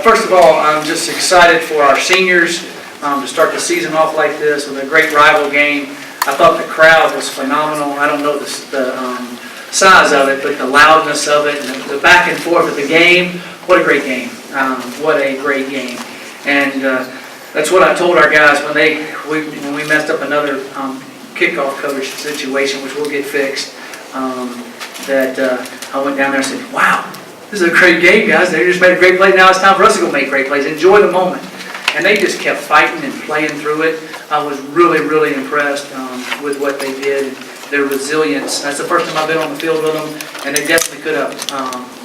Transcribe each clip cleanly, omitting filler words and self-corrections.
First of all, I'm just excited for our seniors to start the season off like this with a great rival game. I thought the crowd was phenomenal. I don't know the size of it, but the loudness of it, and the back and forth of the game. What a great game. What a great game. And that's what I told our guys when we messed up another kickoff coverage situation, which will get fixed, that I went down there and said, wow, this is a great game, guys. They just made a great play. Now it's time for us to go make great plays. Enjoy the moment. And they just kept fighting and playing through it. I was really, really impressed with what they did, their resilience. That's the first time I've been on the field with them, and they definitely could have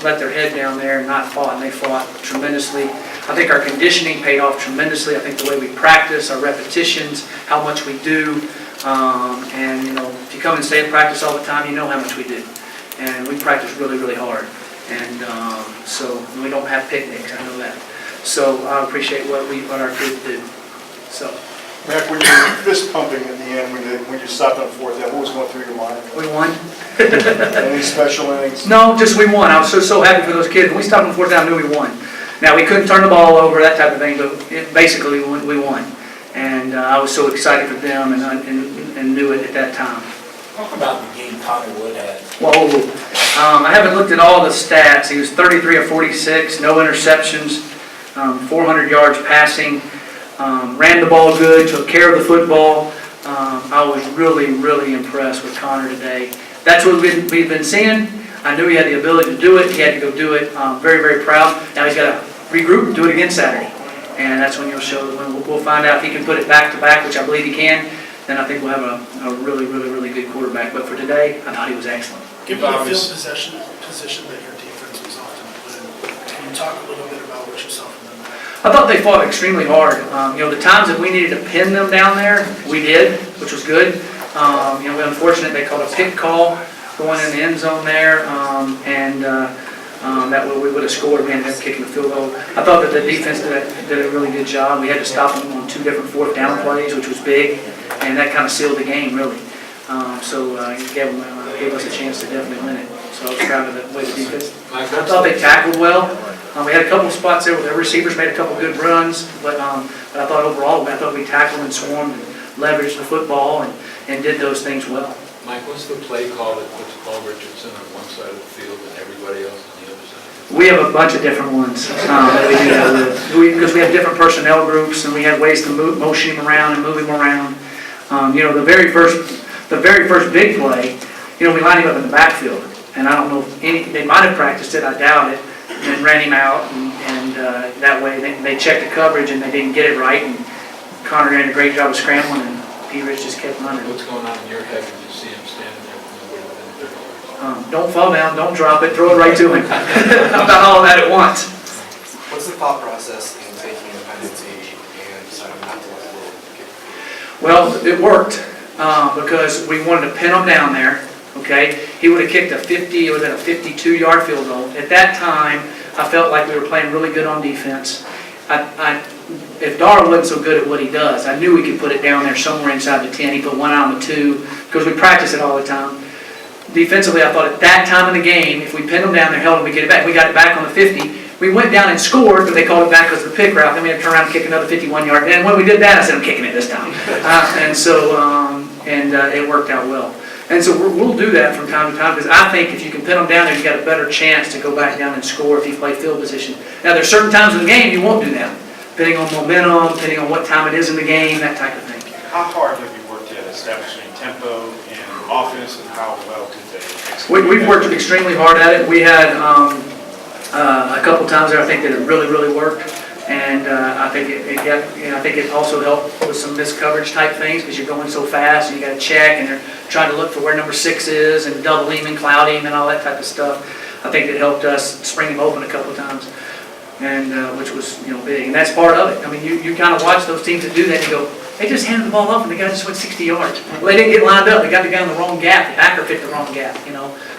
let their head down there and not fought, and they fought tremendously. I think our conditioning paid off tremendously. I think the way we practice, our repetitions, how much we do, and if you come and stay in practice all the time, you know how much we do. And we practice really, really hard. And so we don't have picnics, I know that. So I appreciate what our kids do. So. Mac, when you were fist pumping at the end, when you stopped on fourth down, what was going through your mind? We won. Any special innings? No, just we won. I was so happy for those kids. When we stopped on fourth down, I knew we won. Now, we couldn't turn the ball over, that type of thing, but basically we won. And I was so excited for them and knew it at that time. Talk about the game Connor Wood had. Whoa. I haven't looked at all the stats. He was 33 of 46, no interceptions, 400 yards passing, ran the ball good, took care of the football. I was really, really impressed with Connor today. That's what we've been seeing. I knew he had the ability to do it. He had to go do it. Very, very proud. Now he's got to regroup and do it again Saturday. And that's when we'll find out if he can put it back to back, which I believe he can. Then I think we'll have a really, really, really good quarterback. But for today, I thought he was excellent. Given the field position that your defense was often put in, can you talk a little bit about what you saw from them? I thought they fought extremely hard. The times that we needed to pin them down there, we did, which was good. We're unfortunate they called a pick call going in the end zone there, that way we would have scored. We ended up kicking the field goal. I thought that the defense did a really good job. We had to stop them on 2 different fourth down plays, which was big, and that kind of sealed the game, really. It gave us a chance to definitely win it. So I was proud of the way the defense. I thought they tackled well. We had a couple of spots there where the receivers made a couple of good runs, but I thought overall, we tackled and swarmed and leveraged the football and did those things well. Mike, what's the play call that puts Paul Richardson on one side of the field and everybody else on the other side? We have a bunch of different ones that we do that with, because we have different personnel groups and we have ways to motion him around and move him around. The very first big play, we lined him up in the backfield, and I don't know if they might have practiced it, I doubt it, and ran him out, and that way they checked the coverage and they didn't get it right, and Connor did a great job of scrambling, and P-Rich just kept running. What's going on in your head when you see him standing there when nobody within 30 yards? Don't fall down, don't drop it, throw it right to him. About all of that at once. What's the thought process in taking a penalty and deciding not to let it kick? Well, it worked because we wanted to pin him down there. Okay, he would have kicked it would have been a 52-yard field goal. At that time, I felt like we were playing really good on defense. If Darrell wasn't so good at what he does, I knew we could put it down there somewhere inside the 10. He put one out on the 2 because we practice it all the time. Defensively, I thought at that time in the game, if we pinned him down there, held him, we get it back. We got it back on the 50. We went down and scored, but they called it back because of the pick route. Then we had to turn around and kick another 51-yard. And when we did that, I said, I'm kicking it this time. It worked out well. And so we'll do that from time to time because I think if you can pin them down there, you've got a better chance to go back down and score if you play field position. Now, there's certain times in the game you won't do that, depending on momentum, depending on what time it is in the game, that type of thing. How hard have you worked at establishing tempo and offense, and how well did they execute? We've worked extremely hard at it. We had a couple times there I think that it really, really worked. And I think it also helped with some missed coverage type things because you're going so fast and you got to check and they're trying to look for where number 6 is and double him and cloud him and all that type of stuff. I think it helped us spring him open a couple of times, and which was big. And that's part of it. I mean, you kind of watch those teams that do that and you go, they just handed the ball off and the guy just went 60 yards. Well, they didn't get lined up. They got the guy in the wrong gap. The backer picked the wrong gap.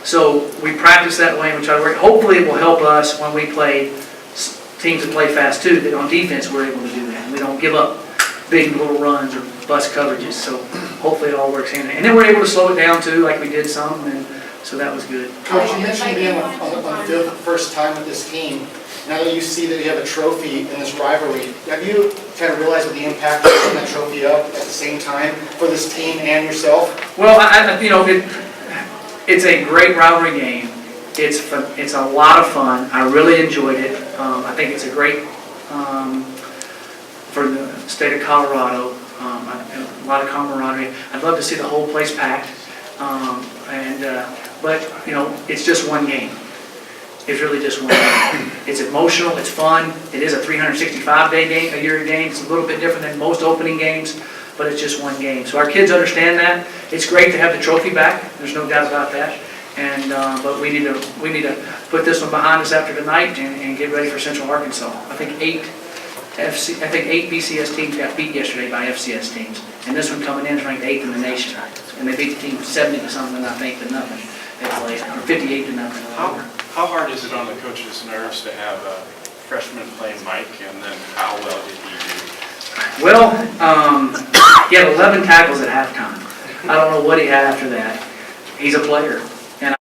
So we practice that way and we try to work. Hopefully, it will help us when we play teams that play fast too, that on defense we're able to do that. We don't give up big little runs or bust coverages, so hopefully it all works hand in hand. And then we're able to slow it down too, like we did some, and so that was good. Coach, you mentioned being on the field for the first time with this team. Now that you see that you have a trophy in this rivalry, have you kind of realized what the impact of putting that trophy up at the same time for this team and yourself? Well, it's a great rivalry game. It's fun, it's a lot of fun. I really enjoyed it. I think it's a great for the state of Colorado. A lot of camaraderie. I'd love to see the whole place packed. But it's just one game. It's really just one game. It's emotional. It's fun. It is a 365-day game, a year game. It's a little bit different than most opening games, but it's just one game. So our kids understand that. It's great to have the trophy back. There's no doubt about that. But we need to put this one behind us after tonight and get ready for Central Arkansas. I think eight BCS teams got beat yesterday by FCS teams, and this one coming in is ranked 8th in the nation. And they beat the team 70 to something, I think, to nothing. They played, or 58 to nothing. How hard is it on the coach's nerves to have a freshman play Mike, and then how well did he do? Well, he had 11 tackles at halftime. I don't know what he had after that. He's a player.